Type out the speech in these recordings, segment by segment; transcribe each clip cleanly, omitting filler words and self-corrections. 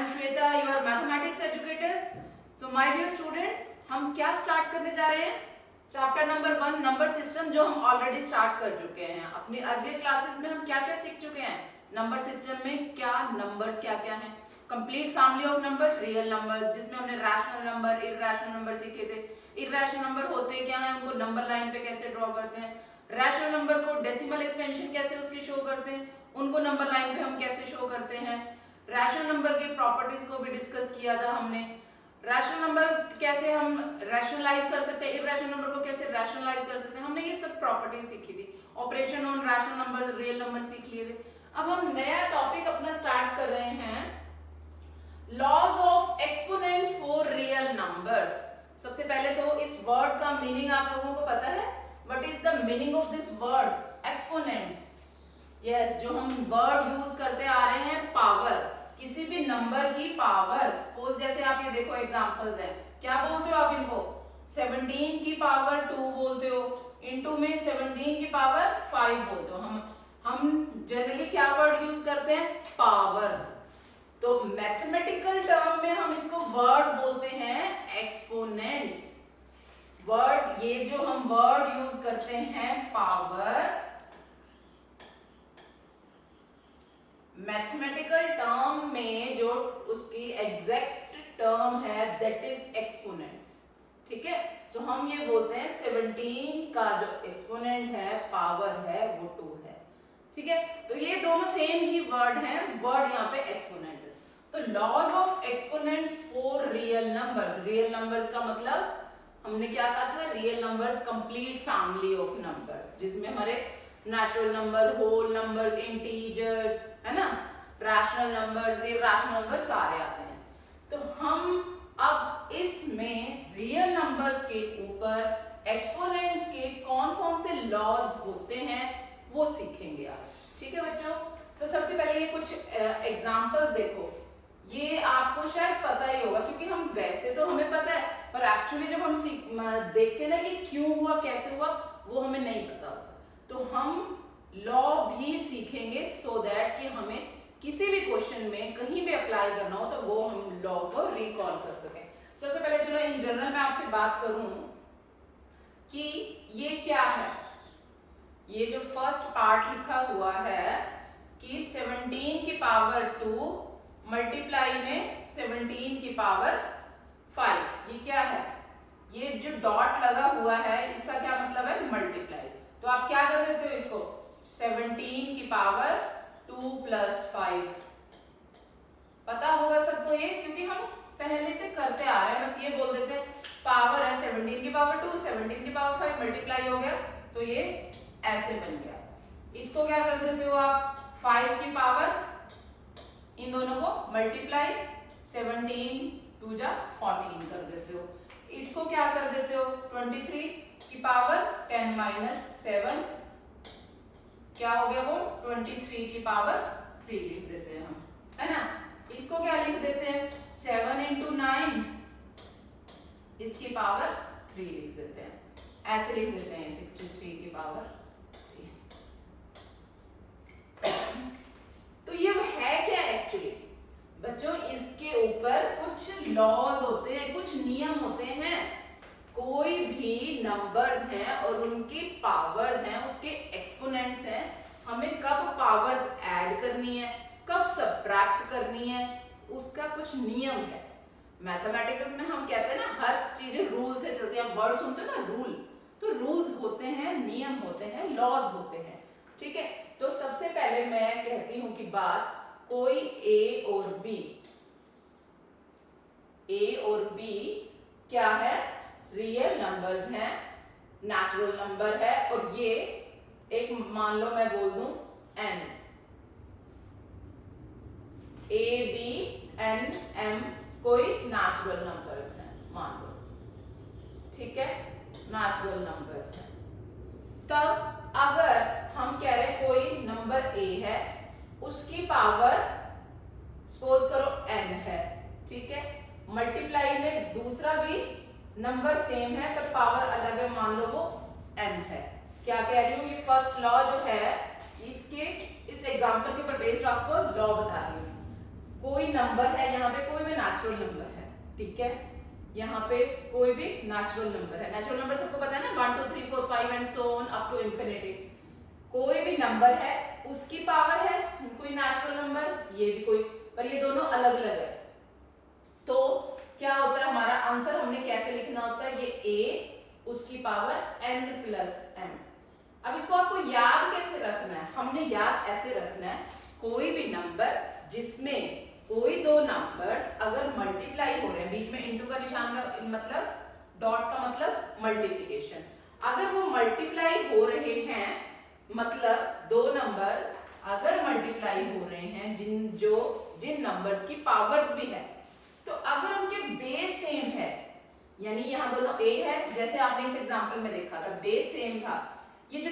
am Shweta, your mathematics educator. So my dear students, हम क्या start करने जा रहे हैं? चैप्टर नंबर 1 नंबर सिस्टम, जो हम ऑलरेडी स्टार्ट कर चुके हैं। अपनी अर्लियर क्लासेस में हम क्या क्या सीख चुके हैं? नंबर सिस्टम में क्या नंबर्स क्या क्या हैं, complete family of number, real numbers, जिसमें हमने रैशनल नंबर, इरैशनल नंबर सीखे थे। इरैशनल नंबर होते क्या हैं, उनको नंबर लाइन पे कैसे ड्रॉ करते हैं, रैशनल नंबर को डेसिमल एक्सपेंशन कैसे उसकी शो करते हैं, उनको नंबर लाइन पे हम कैसे शो करते हैं। रैशनल नंबर की प्रॉपर्टीज को भी डिस्कस किया था हमने। रैशनल नंबर कैसे हम रैशनलाइज कर सकते हैं, इरैशनल नंबर को कैसे रैशनलाइज कर सकते हैं, हमने ये सब प्रॉपर्टीज सीखी थी। Operation on rational number, real number सीख लिए थे। अब हम नया टॉपिक अपना स्टार्ट कर रहे हैं, laws of exponents for real numbers. सबसे पहले तो इस वर्ड का मीनिंग आप लोगों को पता है? What is the meaning of this word exponents? Yes, जो हम वर्ड यूज करते आ रहे हैं, पावर, किसी भी नंबर की पावर। सपोज जैसे आप ये देखो एग्जांपल्स हैं, क्या बोलते हो आप इनको? 17 की पावर 2 बोलते हो, इनटू में 17 की पावर 5 बोलते हो। हम जनरली क्या वर्ड यूज करते हैं? पावर। तो मैथमेटिकल टर्म में हम इसको वर्ड बोलते हैं एक्सपोनेंट्स। वर्ड, ये जो हम वर्ड यूज करते हैं पावर, मैथमेटिकल टर्म में जो उसकी एग्जैक्ट टर्म है दैट इज एक्सपोनेंट्स। ठीक है, सो हम ये बोलते हैं 17 का जो एक्सपोनेंट है, पावर है, वो 2 है। ठीक है, तो ये दोनों सेम ही वर्ड हैं, वर्ड यहाँ पे एक्सपोनेंट है। तो laws of exponents for real numbers. Real numbers का मतलब हमने क्या कहा था? Real numbers complete family of numbers, जिसमें हमारे natural number, whole numbers, integers, है ना, रैशनल नंबर्स, इरैशनल नंबर सारे आते हैं। तो हम अब इसमें रियल नंबर्स के ऊपर एक्सपोनेंट्स के कौन कौन से लॉज होते हैं वो सीखेंगे आज। ठीक है बच्चों, तो सबसे पहले ये कुछ एग्जांपल देखो। ये आपको शायद पता ही होगा, क्योंकि हम वैसे तो हमें पता है, पर एक्चुअली जब हम देखते हैं ना कि क्यों हुआ, कैसे हुआ, वो हमें नहीं पता होता। तो हम लॉ भी सीखेंगे सो दैट कि हमें किसी भी क्वेश्चन में कहीं भी अप्लाई करना हो तो वो हम लॉ को रिकॉल कर सकें। सबसे पहले चलो इन जनरल मैं आपसे बात करूं कि ये क्या है। ये जो फर्स्ट पार्ट लिखा हुआ है कि 17 की पावर 2 मल्टीप्लाई में 17 की पावर 5, ये क्या है? ये जो डॉट लगा हुआ है इसका क्या मतलब है? मल्टीप्लाई। तो आप क्या कर देते हो इसको? 17 की पावर 2 प्लस 5। पता होगा सबको ये, क्योंकि हम पहले से करते आ रहे हैं। बस ये बोल देते हैं पावर है 17 की पावर 2, 17 की पावर 5 मल्टीप्लाई हो गया, तो ये ऐसे बन गया। इसको क्या कर देते हो आप? 5 की पावर, इन दोनों को मल्टीप्लाई, 17 2 जा 14 कर देते हो। इसको क्या कर देते हो? 23 की पावर 10 माइनस 7, क्या हो गया वो? 23 की पावर 3 लिख देते हैं हम, है ना। इसको क्या लिख देते हैं? 7 इंटू 9, इसकी पावर 3 लिख देते हैं, ऐसे लिख देते हैं 63 की पावर 3। तो ये है क्या एक्चुअली बच्चों? इसके ऊपर कुछ लॉज होते हैं, कुछ नियम होते हैं। कोई भी नंबर्स हैं और उनकी पावर्स हैं, उसके एक्सपोनेंट्स हैं, हमें कब पावर्स ऐड करनी है, कब सब्ट्रैक्ट करनी है, उसका कुछ नियम है। मैथमेटिक्स में हम कहते हैं ना, हर चीजें रूल से चलती है। वर्ड सुनते हो ना, रूल, तो रूल्स होते हैं, नियम होते हैं, लॉज होते हैं। ठीक है, तो सबसे पहले मैं कहती हूं कि बात, कोई ए और बी, ए और बी क्या है? रियल नंबर्स हैं, नेचुरल नंबर है, और ये एक मान लो मैं बोल दूं n, a b n m कोई नेचुरल नंबर्स हैं मान लो। ठीक है, नेचुरल नंबर्स हैं। तब अगर हम कह रहे हैं कोई नंबर a है, उसकी पावर सपोज करो n है, ठीक है, मल्टीप्लाई में दूसरा भी नंबर सेम है पर पावर अलग है, मान लो वो m है। क्या कह रही हूँ? ये फर्स्ट लॉ जो है, इसके इस एग्जांपल के ऊपर बेस्ड आपको लॉ बता रही हूँ। कोई नंबर है, यहाँ पे कोई भी नेचुरल नंबर है, ठीक है, यहाँ पे कोई भी नेचुरल नंबर है। नेचुरल नंबर सबको पता है ना, 1 2 3 4 5 and so on up to infinity. कोई भी नंबर है उसकी पावर है कोई नेचुरल नंबर, ये भी कोई, पर ये दोनों अलग अलग है। तो क्या होता है हमारा आंसर, हमने कैसे लिखना होता है, ये a उसकी पावर n प्लस m। अब इसको आपको याद कैसे रखना है, हमने याद ऐसे रखना है, कोई भी नंबर जिसमें कोई दो नंबर्स अगर मल्टीप्लाई हो रहे हैं, बीच में इनटू का निशान का मतलब, डॉट का मतलब मल्टीप्लिकेशन, अगर वो मल्टीप्लाई हो रहे हैं, मतलब दो नंबर्स अगर मल्टीप्लाई हो रहे हैं जिन नंबर्स की पावर्स भी है, तो अगर उनके बेस सेम है, यानी यहाँ दोनों a है, जैसे आपने इस एग्जांपल में देखा था बेस सेम था, ये जो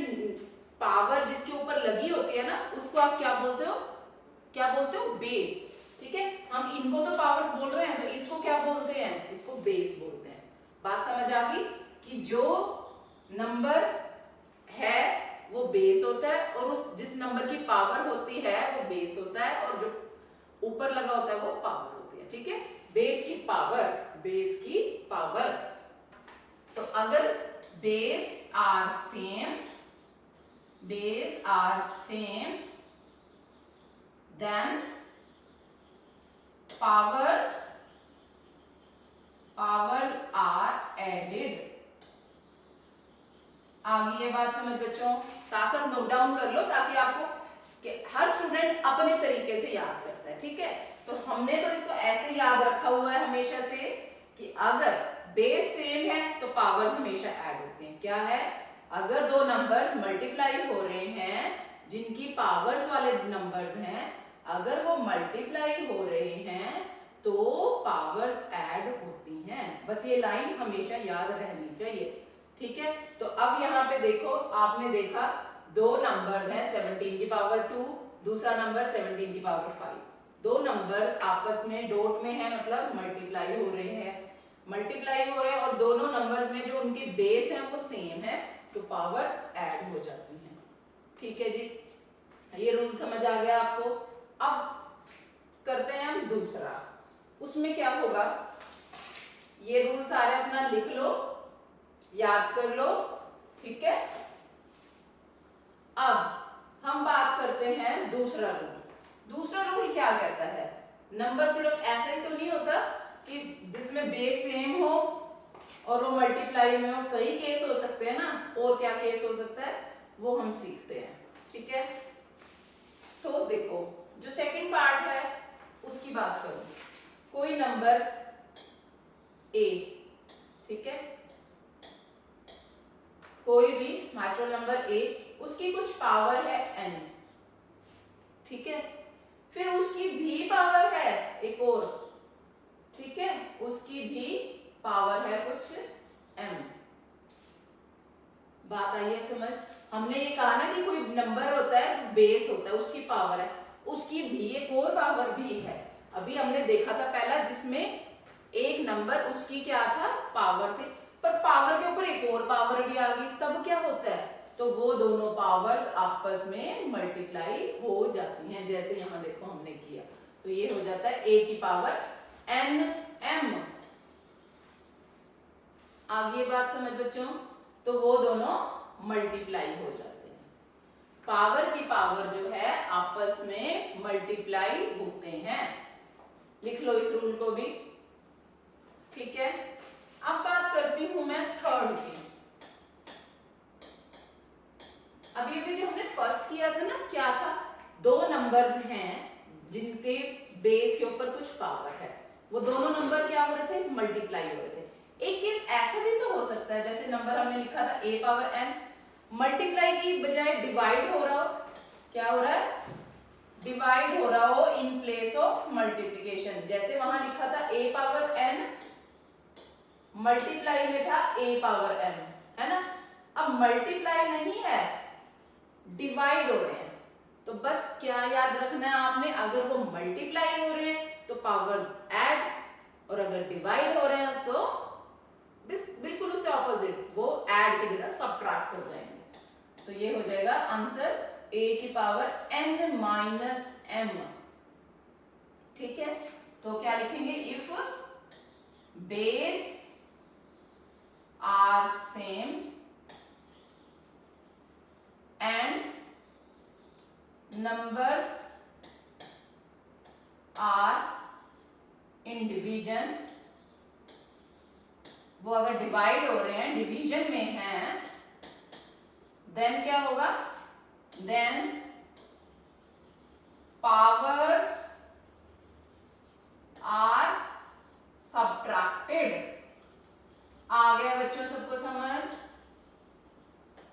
पावर जिसके ऊपर लगी होती है ना, उसको आप क्या बोलते हो, क्या बोलते हो, बेस, ठीक है। हम इनको तो पावर बोल रहे हैं, तो इसको क्या बोलते हैं, इसको बेस बोलते हैं। बात समझ आ गई कि जो नंबर है वो बेस होता है, और उस जिस नंबर की पावर होती है वो बेस होता है, और जो ऊपर लगा होता है वो पावर होती है, ठीक है। बेस की पावर, बेस की पावर, तो अगर base are same, base are same, then powers are added. आगे ये बात समझ बच्चों, साथ साथ नोट डाउन कर लो ताकि आपको, कि हर स्टूडेंट अपने तरीके से याद करता है, ठीक है। तो हमने तो इसको ऐसे याद रखा हुआ है हमेशा से कि अगर बेस सेम है तो पावर हमेशा ऐड होते हैं। क्या है, अगर दो नंबर्स मल्टीप्लाई हो रहे हैं, जिनकी पावर्स वाले नंबर्स हैं, अगर वो मल्टीप्लाई हो रहे हैं तो पावर्स ऐड होती हैं। बस ये लाइन हमेशा याद रहनी चाहिए, ठीक है। तो अब यहाँ पे देखो, आपने देखा दो नंबर्स हैं 17 की पावर 2, दूसरा नंबर 17 की पावर 5, दो नंबर्स आपस में डॉट में है, मतलब मल्टीप्लाई हो रहे हैं, मल्टीप्लाई हो रहे हैं, और दोनों नंबर्स में जो उनके बेस है वो सेम है, तो पावर्स ऐड हो जाती हैं, ठीक है जी। ये रूल समझ आ गया आपको। अब करते हैं हम दूसरा, उसमें क्या होगा, ये रूल सारे अपना लिख लो, याद कर लो, ठीक है। अब हम बात करते हैं दूसरा रूल। दूसरा रूल क्या कहता है, नंबर सिर्फ ऐसे ही तो नहीं होता कि जिसमें बेस सेम हो और वो मल्टीप्लाई में हो, कई केस हो सकते हैं ना, और क्या केस हो सकता है वो हम सीखते हैं, ठीक है। तो देखो जो सेकंड पार्ट है उसकी बात करूं, कोई नंबर a, ठीक है, कोई भी नेचुरल नंबर a, उसकी कुछ पावर है n, ठीक है, फिर उसकी भी पावर है एक और, ठीक है, उसकी भी पावर है कुछ m। बात आई है समझ, हमने ये कहा ना कि कोई नंबर होता है बेस होता है, उसकी पावर है, उसकी भी एक और पावर भी है। अभी हमने देखा था पहला जिसमें एक नंबर उसकी क्या था, पावर थी, पर पावर के ऊपर एक और पावर भी आ गई, तब क्या होता है, तो वो दोनों पावर्स आपस में मल्टीप्लाई हो जाती हैं, जैसे यहां देखो हमने किया, तो ये हो जाता है a की पावर nm। आगे बात समझ बच्चों, तो वो दोनों मल्टीप्लाई हो जाते हैं, पावर की पावर जो है आपस में मल्टीप्लाई होते हैं। लिख लो इस रूल को भी, ठीक है। अब बात करती हूं मैं थर्ड की। अभी अभी जो हमने फर्स्ट किया था ना, क्या था, दो नंबर्स हैं जिनके बेस के ऊपर कुछ पावर है, वो दोनों नंबर क्या हो रहे थे, मल्टीप्लाई हो रहे थे। एक केस ऐसा भी तो हो सकता है, जैसे नंबर हमने लिखा था a पावर n, मल्टीप्लाई की बजाय डिवाइड हो रहा हो, क्या हो रहा है, डिवाइड हो रहा हो इन प्लेस ऑफ मल्टीप्लिकेशन, जैसे वहां लिखा था a पावर n, मल्टीप्लाई में था a पावर m, है ना। अब मल्टीप्लाई नहीं है, डिवाइड हो रहे हैं, तो बस क्या याद रखना है आपने, अगर वो मल्टीप्लाई हो रहे हैं तो पावर्स ऐड, और अगर डिवाइड हो रहे हैं तो बिल्कुल उससे ऑपोजिट, वो ऐड की जगह सबट्रैक्ट हो जाएंगे। तो ये हो जाएगा आंसर a की पावर n माइनस m, ठीक है, तो क्या लिखेंगे, if base are same and numbers are in division, वो अगर डिवाइड हो रहे हैं, डिवीजन में हैं, देन क्या होगा, देन पावर्स आर सब्ट्रैक्टेड। आ गया बच्चों सबको समझ,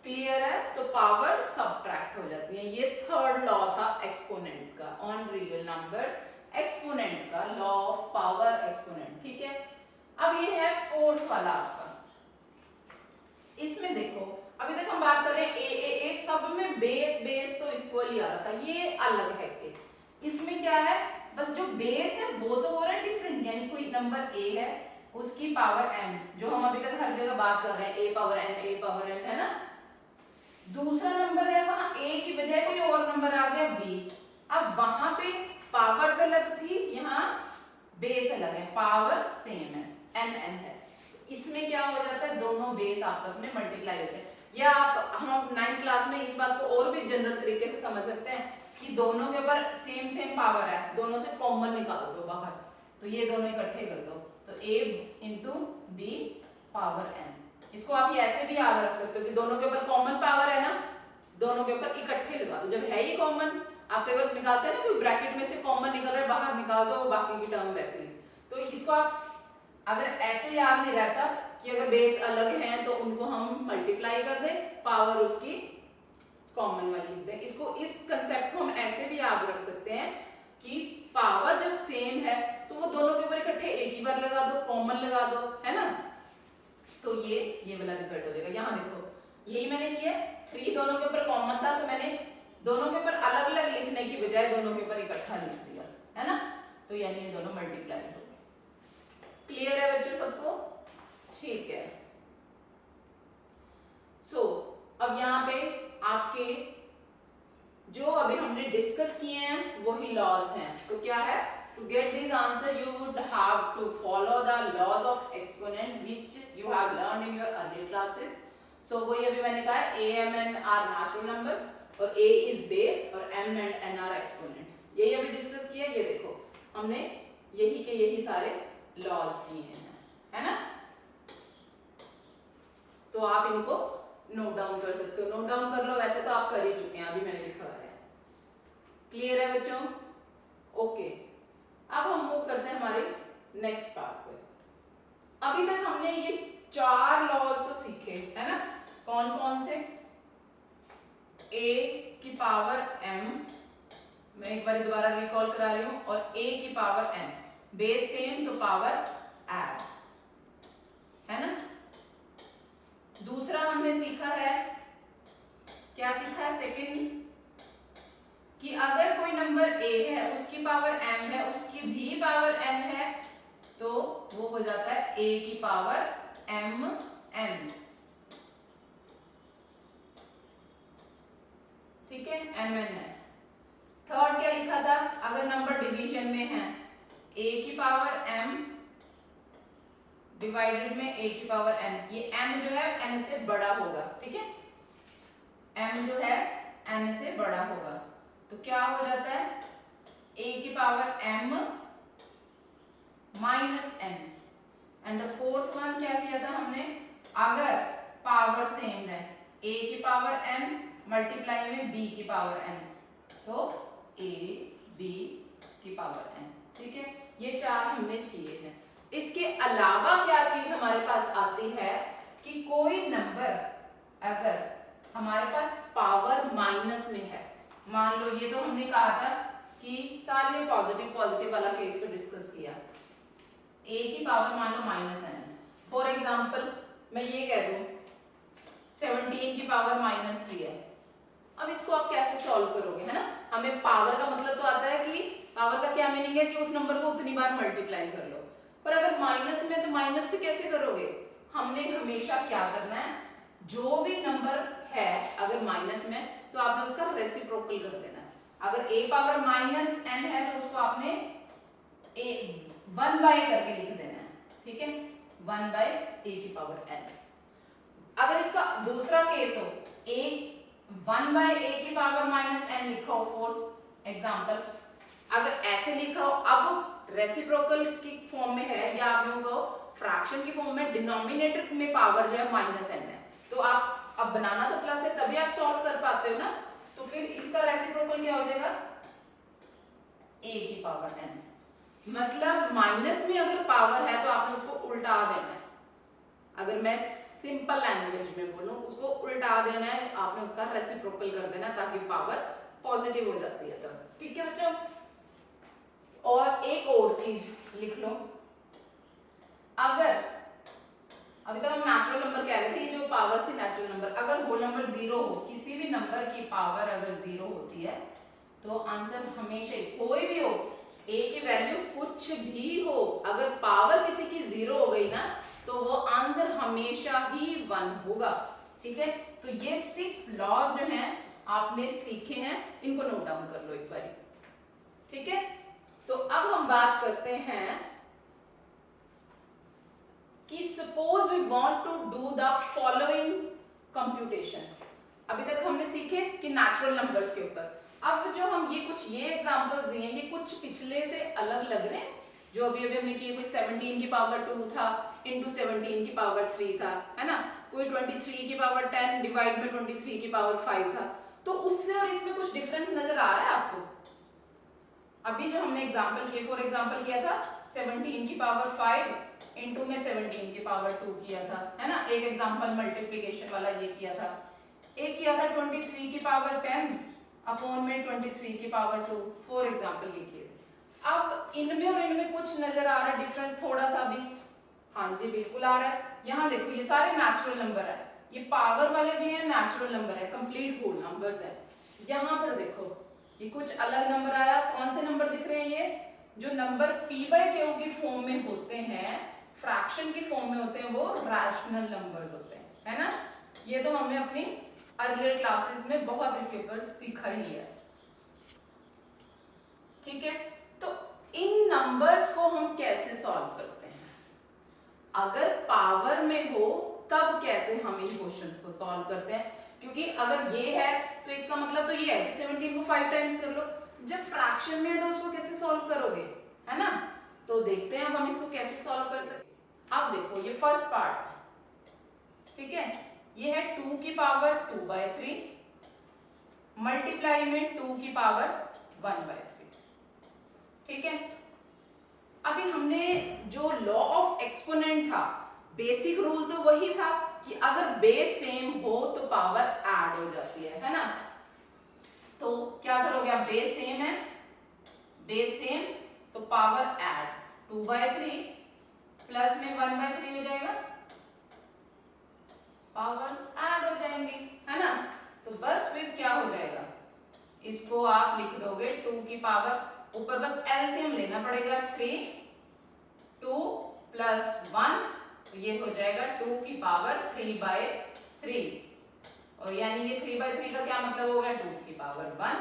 क्लियर है? तो पावर सब्ट्रैक्ट हो जाती है। ये थर्ड लॉ था एक्सपोनेंट का, ऑन रियल नंबर्स एक्सपोनेंट का, लॉ ऑफ पावर एक्सपोनेंट। ठीक है, अब ये है फोर्थ वाला आपका। इसमें देखो, अभी तक हम बात कर रहे हैं ए सब में बेस तो इक्वल ही आ रहा था, ये अलग है कि इसमें क्या है, बस जो बेस है वो तो हो रहा है डिफरेंट, यानी कोई नंबर ए है उसकी पावर n, जो हम अभी तक हर जगह बात कर रहे हैं a पावर n है ना। दूसरा नंबर है वहां a की बजाय कोई और नंबर आ गया b, अब वहां पे पावर्स अलग थी, यहाँ बेस अलग है, पावर सेम है, n है। इसमें क्या हो जाता है, दोनों बेस आपस में मल्टीप्लाई होते हैं। या आप, हम 9th क्लास में इस बात को और भी जनरल तरीके से समझ सकते हैं कि दोनों के ऊपर सेम पावर है, दोनों से कॉमन निकाल दो बाहर, तो ये दोनों इकट्ठे कर दो, तो a into b power n। इसको आप ये ऐसे भी याद रख सकते हो कि दोनों के ऊपर कॉमन पावर है ना, दोनों के ऊपर इकट्ठे लगा दो। जब है ही कॉमन, आप कई बार निकालते हैं ना, कोई ब्रैकेट में से कॉमन निकल रहा है, बाहर निकाल दो, बाकी की टर्म वैसे ही। तो इसको आप अगर ऐसे याद नहीं रहता कि अगर बेस अलग हैं तो उनको हम मल्टीप्लाई कर दें, पावर उसकी कॉमन वाली लिख दें। इसको, इस कंसेप्ट को हम ऐसे भी याद रख सकते हैं कि पावर जब सेम है तो वो दोनों के ऊपर इकट्ठे एक ही बार लगा दो, कॉमन लगा दो, है ना। तो ये वाला रिजल्ट हो जाएगा। यहाँ देखो यही मैंने किया, 3 दोनों के ऊपर कॉमन था तो मैंने दोनों के ऊपर अलग अलग लिखने की बजाय दोनों के ऊपर इकट्ठा लिख दिया, है ना। तो यानी ये दोनों मल्टीप्लाई हो गए। क्लियर है बच्चों सबको? ठीक है। सो अब यहाँ पे आपके जो अभी हमने डिस्कस किए हैं वही लॉज हैं। सो क्या है, to get this answer you would have to follow the laws of exponent which you have learned in your earlier classes. So वही अभी मैंने कहा है, a m n are natural number और a is base और m and n are exponents। यही अभी discuss किया। ये देखो हमने यही के यही सारे लॉज किए हैं, है ना। तो आप इनको नोट डाउन कर सकते हो, नोट डाउन कर लो, वैसे तो आप कर ही चुके हैं, अभी मैंने लिखा है। क्लियर है बच्चों? ओके, अब हम मूव करते हैं हमारे नेक्स्ट पार्ट पे। अभी तक हमने ये 4 लॉज तो सीखे, है ना। कौन कौन से? a की पावर m, मैं एक बार दोबारा रिकॉल करा रही हूं, और a की पावर n, बेस सेम तो पावर ऐड, है ना। दूसरा हमने सीखा है, क्या सीखा है सेकंड, कि अगर कोई नंबर a है उसकी पावर m है, उसकी भी पावर n है, तो वो हो जाता है a की पावर m n, ठीक है, m n है। थर्ड क्या लिखा था, अगर नंबर डिवीजन में है, a की पावर m डिवाइडेड में a की पावर n, ये m जो है n से बड़ा होगा, ठीक है, m जो है n से बड़ा होगा, तो क्या हो जाता है, a की power m minus n। And the fourth one क्या किया था हमने, अगर पावर सेम है, a की पावर n मल्टीप्लाई में b की पावर n, तो a b की पावर n, ठीक है। ये 4 हमने किए हैं। इसके अलावा क्या चीज हमारे पास आती है कि कोई नंबर अगर हमारे पास पावर माइनस में है, मान लो ये तो हमने कहा था कि सारे पॉजिटिव वाला केस तो डिस्कस किया, a की पावर मान लो माइनस n। फॉर एग्जांपल मैं ये कह दूं 17 की पावर माइनस 3 है। अब इसको आप कैसे सॉल्व करोगे, है ना। हमें पावर का मतलब तो आता है कि पावर का क्या मीनिंग है कि उस नंबर को उतनी बार मल्टीप्लाई कर लो, पर अगर माइनस में तो माइनस से कैसे करोगे। हमने हमेशा क्या करना है, जो भी नंबर है अगर माइनस में तो आपने उसका रेसिप्रोकल कर देना है। अगर a पावर माइनस n है तो उसको आपने 1 बाय करके लिख देना है, ठीक है, 1 बाय ए की पावर n। अगर इसका दूसरा केस हो, a 1 बाय ए की पावर माइनस n लिखा हो फॉर एग्जांपल, अगर ऐसे लिखा हो, अब रेसिप्रोकल की फॉर्म में है या आप यूं कहो फ्रैक्शन की फॉर्म में, डिनोमिनेटर में पावर जो है माइनस n है, तो आप अब बनाना तो प्लस है तभी आप सॉल्व कर पाते हो ना, तो फिर इसका रेसिप्रोकल क्या हो जाएगा, a की पावर n। मतलब माइनस में अगर पावर है तो आपने उसको उल्टा देना है, अगर मैं सिंपल लैंग्वेज में बोलूं उसको उल्टा देना है, आपने उसका रेसिप्रोकल कर देना ताकि पावर पॉजिटिव हो जाती है तब, ठीक है बच्चों। और एक और चीज लिख लो, अगर अभी तक हम नेचुरल नंबर कह रहे थे, ये जो पावर से नेचुरल नंबर, अगर होल नंबर 0 हो, किसी भी नंबर की पावर अगर 0 होती है तो आंसर हमेशा कोई भी हो, a की वैल्यू कुछ भी हो, अगर पावर किसी की 0 हो गई ना तो वो आंसर हमेशा ही 1 होगा, ठीक है। तो ये 6 लॉज जो हैं आपने सीखे हैं, इनको नोट डाउन कर लो एक बार, ठीक है। तो अब हम बात करते हैं कि suppose we want to do the following computations. अभी तक हमने सीखे कि नेचुरल नंबर्स के ऊपर, अब जो हम ये एग्जांपल्स दिए हैं ये कुछ पिछले से अलग लग रहे हैं, जो अभी हमने किए, कोई 17 की पावर 2 था इंटू 17 की पावर 3 था, है ना, कोई 23 की पावर 10 डिवाइड में 23 की पावर 5 था, तो उससे और इसमें कुछ डिफरेंस नजर आ रहा है आपको। अभी जो हमने एग्जांपल किए, फॉर एग्जांपल किया था 17 की पावर 5 इंटू में 17 की पावर 2 किया था, है ना, एक एग्जांपल मल्टीप्लिकेशन वाला ये किया था, एक किया था 23 की पावर 10 अपॉन में 23 की पावर 2, फॉर एग्जांपल ये किए। अब इनमें और इनमें कुछ नजर आ रहा है डिफरेंस थोड़ा सा भी, हाँ जी बिल्कुल आ रहा है। यहाँ देखो ये सारे नेचुरल नंबर है, ये पावर वाले भी हैं, नेचुरल नंबर है, कंप्लीट होल नंबर्स है। यहाँ पर देखो ये कुछ अलग नंबर आया, कौन से नंबर दिख रहे हैं, ये जो नंबर p/q की फॉर्म में होते हैं, फ्रैक्शन की फॉर्म में होते हैं, वो रैशनल नंबर्स होते हैं, है ना। ये तो हमने अपनी अर्लियर क्लासेस में बहुत इसके ऊपर सीखा ही है, ठीक है। तो इन नंबर्स को हम कैसे सॉल्व करते हैं, अगर पावर में हो तब कैसे हम इन क्वेश्चंस को सॉल्व करते हैं, क्योंकि अगर ये है तो इसका मतलब तो ये है कि 17 को 5 टाइम्स कर लो, जब फ्रैक्शन में है तो उसको कैसे सॉल्व करोगे, है ना। तो देखते हैं अब हम इसको कैसे सॉल्व कर सकते। अब देखो ये फर्स्ट पार्ट, ठीक है, ये है 2 की पावर 2/3 मल्टीप्लाई में 2 की पावर 1/3, ठीक है। अभी हमने जो लॉ ऑफ एक्सपोनेंट था, बेसिक रूल तो वही था कि अगर बेस सेम हो तो पावर ऐड हो जाती है ना। तो क्या करोगे आप, बेस सेम है, बेस सेम तो पावर ऐड, 2/3 प्लस में 1/3 हो जाएगा, पावर्स ऐड हो जाएंगी, है ना। तो बस फिर क्या हो जाएगा, इसको आप लिख दोगे 2 की पावर, ऊपर बस एलसीएम लेना पड़ेगा, 3 2 प्लस 1, तो ये हो जाएगा 2 की पावर 3/3, और यानी ये 3/3 का क्या मतलब होगा, 2 की पावर 1,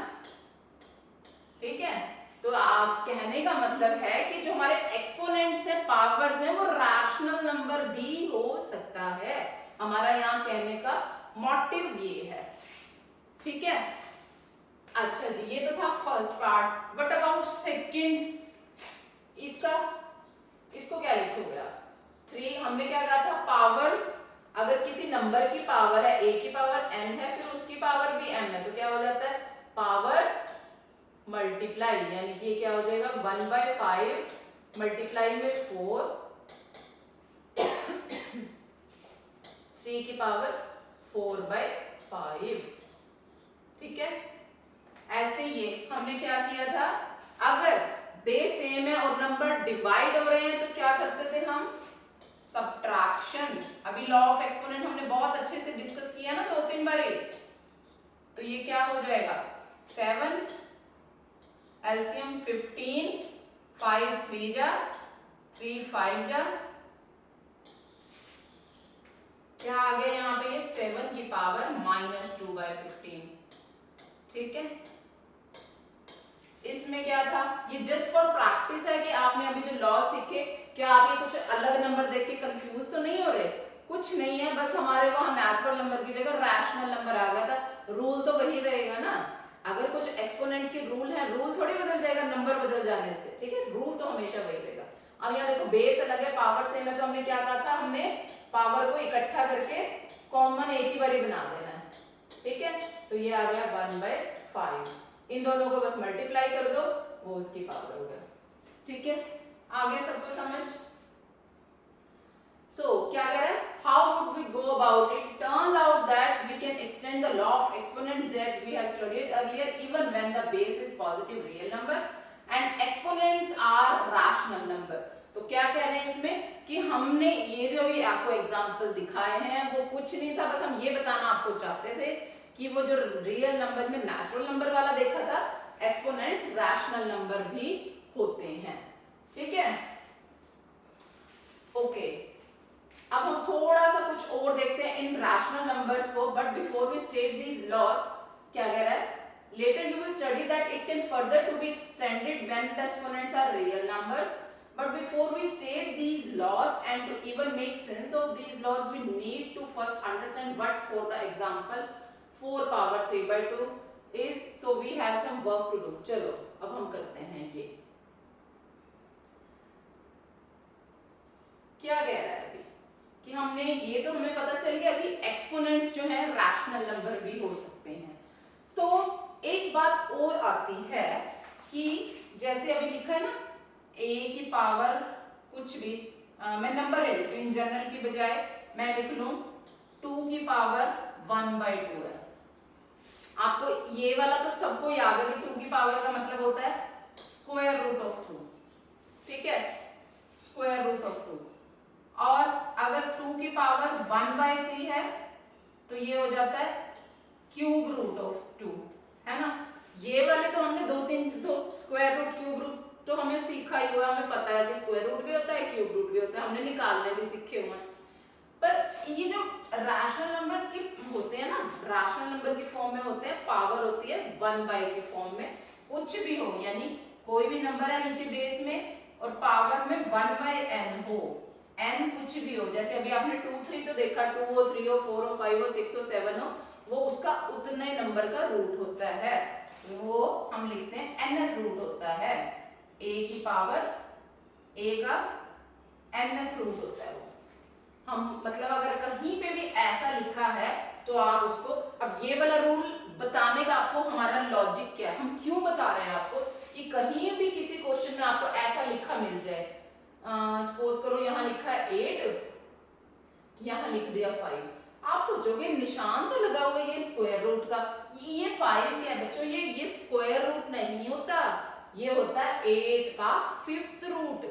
ठीक है। तो आप कहने का मतलब है कि जो हमारे एक्सपोनेंट्स है, पावर्स है, वो रैशनल नंबर भी हो सकता है, हमारा यहाँ कहने का मोटिव ये है, ठीक है। अच्छा जी, ये तो था first part, but about second, इसको क्या लिखोगे आप, 3 हमने क्या कहा था, पावर्स, अगर किसी नंबर की पावर है, a की पावर n है, फिर उसकी पावर भी m है, तो क्या हो जाता है, पावर्स मल्टीप्लाई, यानी कि ये क्या हो जाएगा 1/5 मल्टीप्लाई में 4 3 की पावर 4/5, ठीक है। ऐसे ये हमने क्या किया था, अगर बेस सेम है और नंबर डिवाइड हो रहे हैं तो क्या करते थे हम, सब्ट्रैक्शन। अभी लॉ ऑफ एक्सपोनेंट हमने बहुत अच्छे से डिस्कस किया ना 2-3 बार, तो ये क्या हो जाएगा 7 एलसीएम 15, 5 3 जा 3 5 जा, क्या आ गया यहाँ पे, ये 7 की पावर -2/15, ठीक है। इसमें क्या था, ये जस्ट फॉर प्रैक्टिस है कि आपने अभी जो लॉ सीखे, क्या आप ये कुछ अलग नंबर देख के कंफ्यूज तो नहीं हो रहे? कुछ नहीं है, बस हमारे वहां नेचुरल नंबर की जगह रैशनल नंबर आ गया था। रूल तो वही रहेगा ना, अगर कुछ एक्सपोनेंट्स के रूल है, रूल थोड़ी बदल जाएगा नंबर बदल जाने से, ठीक है, रूल तो हमेशा वही रहेगा। अब यहाँ देखो बेस अलग है, पावर सेम है, तो हमने क्या कहा था, हमने पावर को इकट्ठा करके कॉमन एक ही बारी बना देना है, ठीक है। तो ये आ गया 1/5, इन दोनों को बस मल्टीप्लाई कर दो, वो उसकी पावर हो गया, ठीक है। आगे सबको समझ? क्या कह रहा है, how would we go about it? Turns out that we can extend the law of exponent that we have studied earlier even when the base is positive real number and exponents are rational number। तो क्या कह रहे हैं इसमें कि हमने ये जो भी आपको एग्जांपल दिखाए हैं वो कुछ नहीं था, बस हम ये बताना आपको चाहते थे कि वो जो रियल नंबर में नेचुरल नंबर वाला देखा था, एक्सपोनेंट्स रैशनल नंबर भी होते हैं, ठीक है। ओके, अब हम थोड़ा सा कुछ और देखते हैं इन रैशनल नंबर्स को, but before we state this law, क्या कह रहा है, later you will study that it can further to be extended when the exponents are real numbers, but before we state these laws and to even make sense of these laws we need to first understand what for the example 4 power 3/2 is, so we have some work to do। चलो अब हम करते हैं, ये क्या कह रहा है अभी कि हमने ये तो हमें पता चल गया कि एक्सपोनेंट्स जो है रैशनल नंबर भी हो सकते हैं। तो एक बात और आती है कि जैसे अभी लिखा है ना, a की पावर कुछ भी मैं नंबर ले लेती हूँ, इन जनरल की बजाय मैं लिख लूं 2 की पावर 1/2 है। आपको ये वाला तो सबको याद है कि 2 की पावर का मतलब होता है स्क्वायर रूट ऑफ 2, ठीक है, स्क्वायर रूट ऑफ 2। और अगर 2 की पावर 1/3 है तो ये हो जाता है क्यूब रूट ऑफ 2, है ना। ये वाले तो हमने दो स्क्वायर रूट क्यूब रूट तो हमें सीखा ही हुआ, हमें पता है कि स्क्वायर रूट भी होता है, क्यूब रूट भी होता है, हमने निकालने भी सीखे हुए हैं। पर ये जो रैशनल नंबर्स की होते हैं ना, रैशनल नंबर की फॉर्म में होते हैं, पावर होती है 1/, की फॉर्म में, कुछ भी हो, यानी कोई भी नंबर है नीचे बेस में और पावर में 1/n हो, n कुछ भी हो, जैसे अभी आपने 2 3 तो देखा, 2 हो, 3 हो, 4 हो, 5 हो, 6 हो, 7 हो, वो उसका उतने नंबर का रूट होता है, वो हम लिखते हैं nth रूट होता है, a की पावर a का nth रूट होता है वो। हम मतलब अगर कहीं पे भी ऐसा लिखा है तो आप उसको, अब ये वाला रूल बताने का आपको हमारा लॉजिक क्या है, हम क्यों बता रहे हैं आपको कि कहीं भी किसी क्वेश्चन में आपको ऐसा लिखा मिल जाए, सपोज करो यहाँ लिखा है 8, यहाँ लिख दिया 5, आप सोचोगे निशान तो लगा हुआ ये स्क्वायर रूट का, ये 5 क्या है बच्चों, ये स्क्वायर रूट नहीं होता, ये होता है 8 का 5th रूट।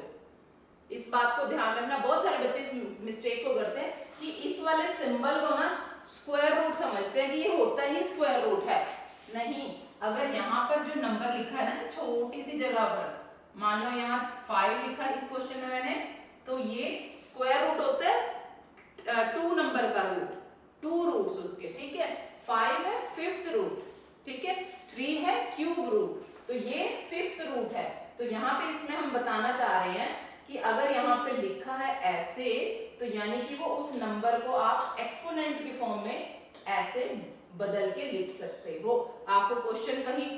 इस बात को ध्यान रखना, बहुत सारे बच्चे इस मिस्टेक को करते हैं कि इस वाले सिंबल को ना स्क्वायर रूट समझते हैं कि ये होता ही स्क्वायर रूट है, नहीं। अगर यहाँ पर जो नंबर लिखा है ना छोटी सी जगह पर, मान लो यहाँ 5 लिखा है इस क्वेश्चन में मैंने, तो ये स्क्वायर रूट होता है 2 नंबर का रूट, 2 रूट्स उसके, ठीक है। 5 है 5th रूट, ठीक है, 3 है क्यूब रूट, तो ये 5th रूट है। तो यहाँ पे इसमें हम बताना चाह रहे हैं कि अगर यहाँ पे लिखा है ऐसे, तो यानी कि वो उस नंबर को आप एक्सपोनेंट की फॉर्म में ऐसे बदल के लिख सकते हो। आपको क्वेश्चन कहीं,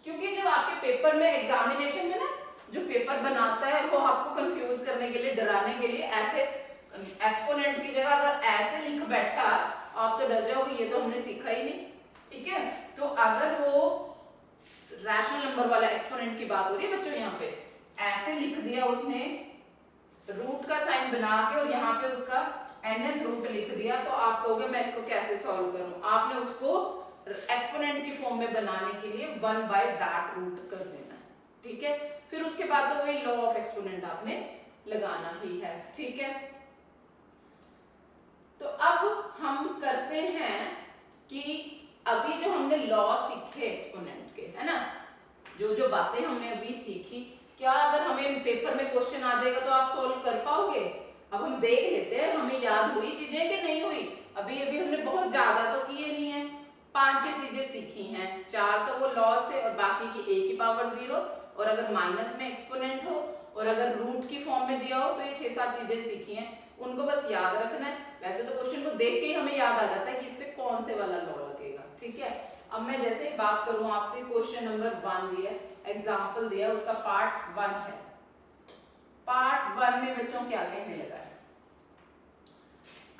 क्योंकि जब आपके पेपर में एग्जामिनेशन में ना जो पेपर बनाता है वो आपको कंफ्यूज करने के लिए, डराने के लिए ऐसे एक्सपोनेंट की जगह अगर ऐसे लिख बैठा, आप तो डर जाओगे, ये तो हमने सीखा ही नहीं, ठीक है। तो अगर वो रैशनल नंबर वाला एक्सपोनेंट की बात हो रही है बच्चों, यहाँ पे ऐसे लिख दिया उसने रूट का साइन बना के और यहाँ पे उसका nth रूट लिख दिया, तो आप कहोगे मैं इसको कैसे सॉल्व करूं। आपने उसको एक्सपोनेंट की फॉर्म में बनाने के लिए 1/that रूट कर देना है, ठीक है। फिर उसके बाद तो वही लॉ ऑफ एक्सपोनेंट आपने लगाना ही है, ठीक है। तो अब हम करते हैं कि अभी जो हमने लॉ सीखे एक्सपोनेंट के, है ना, जो जो बातें हमने अभी सीखी, क्या अगर हमें पेपर में क्वेश्चन आ जाएगा तो आप सॉल्व कर पाओगे? अब हम देख लेते हैं हमें याद हुई चीजें कि नहीं हुई। अभी अभी हमने बहुत ज्यादा तो किए नहीं है, 5-6 चीजें सीखी हैं, 4 तो वो लॉस थे और बाकी की a की पावर 0, और अगर माइनस में एक्सपोनेंट हो और अगर रूट की फॉर्म में दिया हो तो ये 6-7 चीजें सीखी हैं, उनको बस याद रखना है। वैसे तो क्वेश्चन को देख के ही हमें याद आ जाता है कि इस पे कौन से वाला लॉ लगेगा, ठीक है। अब मैं जैसे बात करूं आपसे, क्वेश्चन नंबर 1 दिया, एग्जाम्पल दिया, उसका पार्ट 1 है। पार्ट 1 में बच्चों क्या कहने लगा है,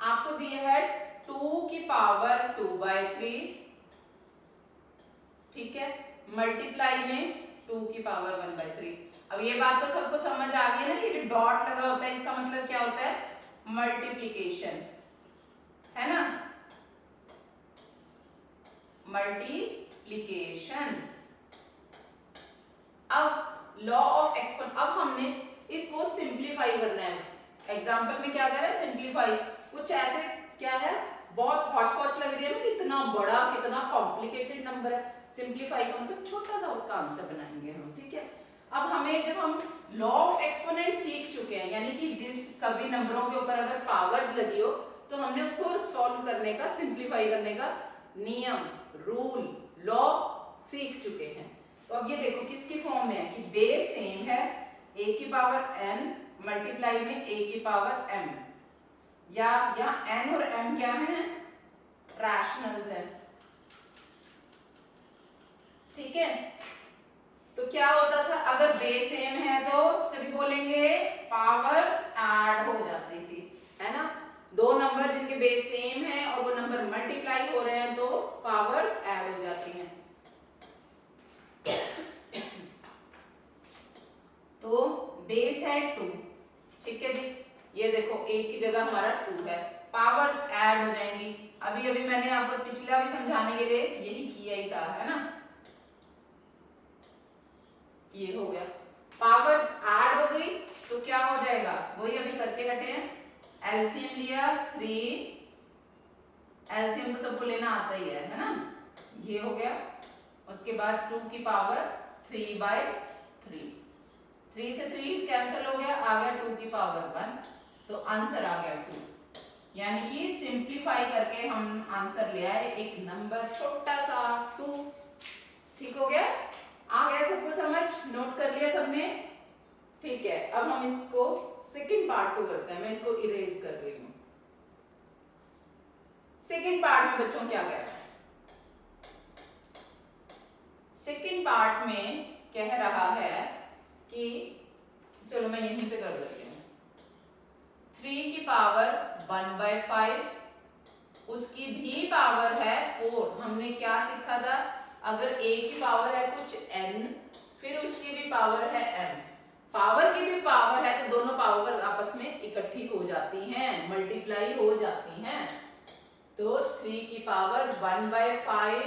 आपको दिया है 2 की पावर 2/3, ठीक है, मल्टीप्लाई में 2 की पावर 1/3। अब ये बात तो सबको समझ आ गई है ना, ये जो डॉट लगा होता है इसका मतलब क्या होता है, मल्टीप्लिकेशन, है ना, मल्टीप्लिकेशन। अब लॉ ऑफ एक्सपोन, अब हमने इसको सिंप्लीफाई करना है। एग्जांपल में क्या कर रहा है, सिंप्लीफाई। कुछ ऐसे क्या है, बहुत हॉट-पॉच लग रही है ना, कितना बड़ा कितना कॉम्प्लिकेटेड नंबर है, सिंप्लीफाई का मतलब छोटा सा उसका आंसर बनाएंगे हम, ठीक है। अब हमें, जब हम लॉ ऑफ एक्सपोनेंट सीख चुके हैं, यानी कि जिस कभी नंबरों के ऊपर अगर पावर्स लगी हो तो हमने उसको सॉल्व करने का, सिंप्लीफाई करने का नियम, रूल, लॉ सीख चुके हैं। तो अब ये देखो किसकी फॉर्म में है कि बेस सेम है, a की पावर n मल्टीप्लाई में a की पावर m, या यहाँ n और m क्या है, रैशनल्स हैं, ठीक है। तो क्या होता था, अगर बेस सेम है तो सभी बोलेंगे पावर्स ऐड हो जाती थी, है ना। दो नंबर जिनके बेस सेम है और वो नंबर मल्टीप्लाई हो रहे हैं तो पावर्स ऐड हो जाती हैं। तो बेस है 2, ठीक है जी, ये देखो a की जगह हमारा 2 है, पावर्स ऐड हो जाएंगी। अभी अभी मैंने आपको पिछला भी समझाने के लिए यही किया ही था, है ना। ये हो गया, पावर्स ऐड हो गई तो क्या हो जाएगा, वही अभी करके हटे हैं, एलसीएम लिया 3, एलसीएम तो सबको लेना आता ही है ना, ये हो गया। उसके बाद 2 की पावर 3/3, 3 से 3 कैंसिल हो गया, आ गया 2 की पावर 1, तो आंसर आ गया 2। यानी कि सिंप्लीफाई करके हम आंसर ले आए एक नंबर छोटा सा 2, ठीक हो गया। आ गया सबको समझ, नोट कर लिया सबने, ठीक है। अब हम इसको सेकंड पार्ट को करते हैं, मैं इसको इरेज कर रही हूं। सेकंड पार्ट में बच्चों क्या कह रहा है, सेकंड पार्ट में कह रहा है कि, चलो मैं यहीं पे कर देती हूँ, 3 की पावर 1/5, उसकी भी पावर है 4। हमने क्या सीखा था, अगर a की पावर है कुछ n, फिर उसकी भी पावर है m, पावर की भी पावर है तो दोनों पावर आपस में इकट्ठी हो जाती हैं, मल्टीप्लाई हो जाती हैं। तो 3 की पावर 1/5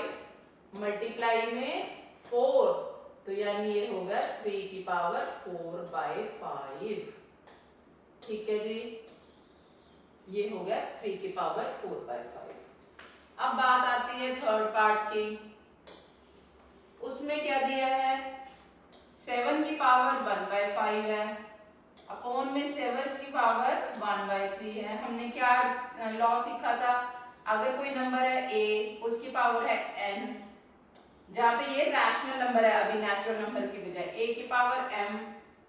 मल्टीप्लाई में 4, तो यानी ये हो गया 3 की पावर 4/5, ठीक है जी, ये हो गया 3 की पावर 4/5। अब बात आती है थर्ड पार्ट की, उसमें क्या दिया है, 7 की पावर 1/5 है, अपॉन में 7 की पावर 1/3 है। हमने क्या लॉ सीखा था, अगर कोई नंबर है a, उसकी पावर है n, जहां पे ये रैशनल नंबर है, अभी नेचुरल नंबर की बजाय, a की पावर m,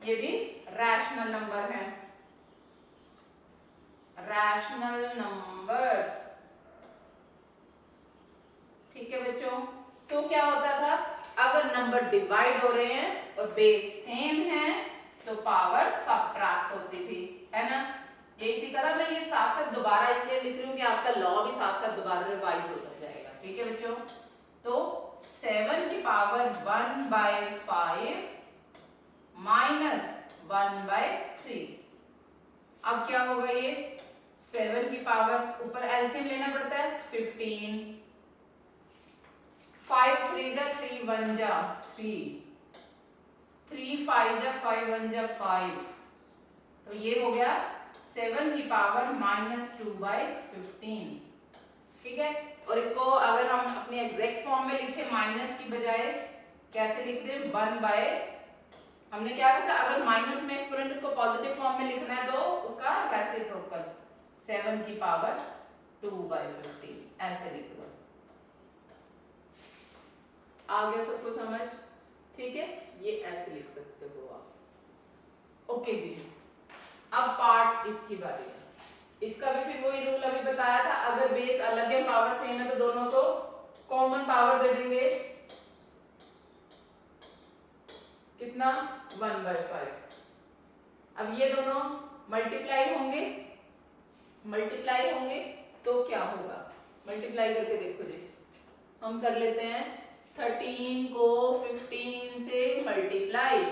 ये भी रैशनल नंबर है, रैशनल नंबर्स, ठीक है बच्चों। तो क्या होता था, अगर नंबर डिवाइड हो रहे हैं और बेस सेम है तो पावर सबट्रैक्ट होती थी, है ना। यही सीखा था, मैं ये साथ साथ दोबारा इसलिए लिख रही हूँ कि आपका लॉ भी साथ साथ दोबारा रिवाइज होता जाएगा, ठीक है बच्चों। तो 7 की पावर 1/5 माइनस 1/3, अब क्या होगा, ये 7 की पावर, ऊपर एलसीएम लेना पड़ता है, 15, 5 3 जा 3 1 जा 3, 3 5 जा 5 1 जा 5, तो ये हो गया 7 की पावर -2/15, ठीक है। और इसको अगर हम अपने एग्जैक्ट फॉर्म में लिखे माइनस की बजाय, कैसे लिखते हैं, 1/, हमने क्या कहा था, अगर माइनस में एक्सपोनेंट उसको पॉजिटिव फॉर्म में लिखना है तो उसका रेसिप्रोकल 7 की पावर 2/15 ऐसे लिख दो। आ गया सबको समझ, ठीक है, ये ऐसे लिख सकते हो आप। ओके जी, अब पार्ट इसकी बारी है। इसका भी फिर वही रूल अभी बताया था, अगर बेस अलग है पावर सेम है तो दोनों को कॉमन पावर दे देंगे। कितना 1/5। अब ये दोनों मल्टीप्लाई होंगे तो क्या होगा, मल्टीप्लाई करके देखो जी। हम कर लेते हैं 13 को 15 से मल्टीप्लाई,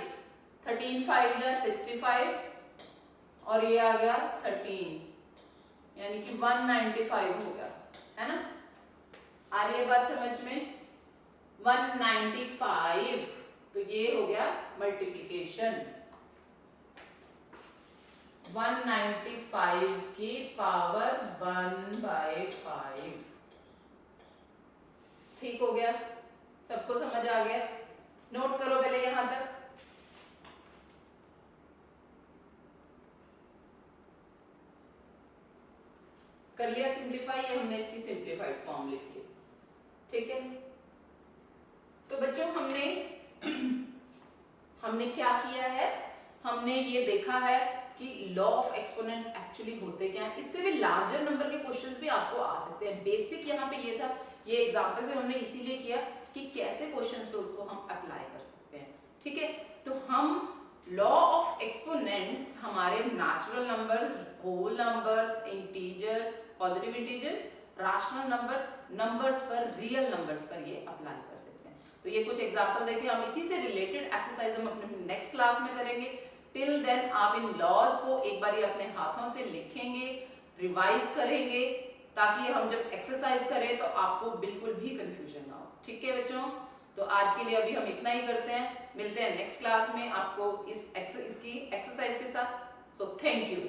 13 5 जा 65 और ये आ गया 13, यानी कि 195 हो गया, है ना। आ रही है बात समझ में, 195, तो ये हो गया मल्टीप्लिकेशन। 195 की पावर 1/5। ठीक हो गया, सबको समझ आ गया। नोट करो पहले यहां तक। कर लिया सिंप्लीफाई, ये हमने इसकी सिंप्लीफाइड फॉर्म लिखी है, ठीक है। तो बच्चों हमने क्या किया है, हमने ये देखा है कि लॉ ऑफ एक्सपोनेंट्स एक्चुअली होते क्या हैं। इससे भी लार्जर नंबर के क्वेश्चंस भी आपको आ सकते हैं। बेसिक यहाँ पे ये था, ये एग्जांपल भी हमने इसीलिए किया कि कैसे क्वेश्चंस पे उसको हम अप्लाई कर सकते हैं, ठीक है। तो हम लॉ ऑफ एक्सपोनेंट्स हमारे natural numbers, whole numbers, integers, positive integers, rational numbers पर, रियल नंबर्स पर ये अप्लाई कर सकते हैं। तो ये कुछ एग्जांपल देखिए, हम इसी से रिलेटेड एक्सरसाइज हम अपने नेक्स्ट क्लास में करेंगे। टिल देन आप इन लॉज को एक बार अपने हाथों से लिखेंगे, रिवाइज करेंगे, ताकि हम जब एक्सरसाइज करें तो आपको बिल्कुल भी कंफ्यूजन ना हो, ठीक है बच्चों। तो आज के लिए अभी हम इतना ही करते हैं, मिलते हैं नेक्स्ट क्लास में आपको इसकी एक्सरसाइज के साथ। So thank you.